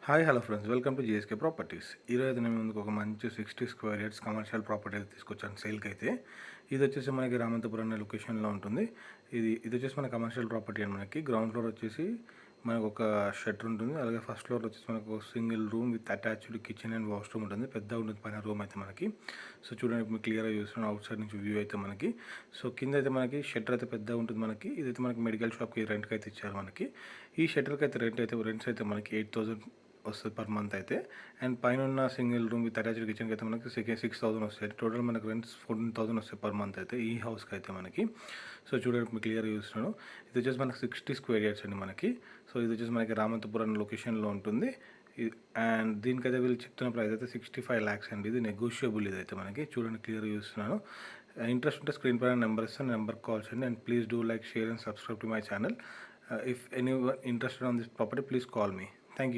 Hi hello friends, welcome to GSK properties. ఈరోజు నేను ముందుకు ఒక మంచి 60 స్క్వేర్ యార్డ్స్ కమర్షియల్ ప్రాపర్టీ అయితే తీసుకొచ్చాను సేల్కి అయితే. ఇది వచ్చేసి మనకి రామంతపురం అనే లొకేషన్లో ఉంటుంది. ఇది వచ్చేసి మన కమర్షియల్ ప్రాపర్టీ అని మనకి గ్రౌండ్ ఫ్లోర్ వచ్చేసి మనకు ఒక షట్టర్ ఉంటుంది. అలాగే ఫస్ట్ ఫ్లోర్ వచ్చేసి మనకు single room with attached kitchen and washroom ఉంటుంది. పెద్దగా ఉంటుంది పైన రూమ్ అయితే మనకి. సో చూడండి, మీకు క్లియర్గా చూస్తున్నాను అవుట్ సైడ్ నుంచి వ్యూ అయితే మనకి. సో కింద అయితే మనకి షట్టర్ అయితే పెద్దగా ఉంటుంది మనకి. ఇదైతే మనకి మెడికల్ షాప్కి రెంట్కి అయితే ఇచ్చారు మనకి. ఈ షట్టర్కి అయితే రెంట్స్ అయితే మనకి 8,000 వస్తుంది పర్ మంత్ అయితే. అండ్ పైన ఉన్న సింగిల్ రూమ్ విత్ అటాచ్డ్ కిచెన్కి అయితే మనకి 6,000 వస్తాయి. టోటల్ మనకి రెంట్స్ 14,000 వస్తాయి పర్ మంత్ అయితే ఈ హౌస్కి అయితే మనకి. సో చూడండి, మీకు క్లియర్గా చూస్తున్నాను. ఇది వచ్చేసి మనకి 60 స్క్వేర్ యార్డ్స్ అండి మనకి. సో ఇది వచ్చేసి మనకి రామంతపురం లొకేషన్లో ఉంటుంది. అండ్ దీనికైతే వీళ్ళు చెప్తున్న ప్రైస్ అయితే 65 lakhs అండి. ఇది నెగోషియబుల్. ఇదైతే మనకి చూడండి, క్లియర్గా చూస్తున్నాను. ఇంట్రెస్ట్ ఉంటే స్క్రీన్ పైన నెంబర్ ఇస్తాను, నెంబర్ కాల్ చేయండి. And please do like, share and subscribe to my channel. If any interested on this property, please call me. Thank you.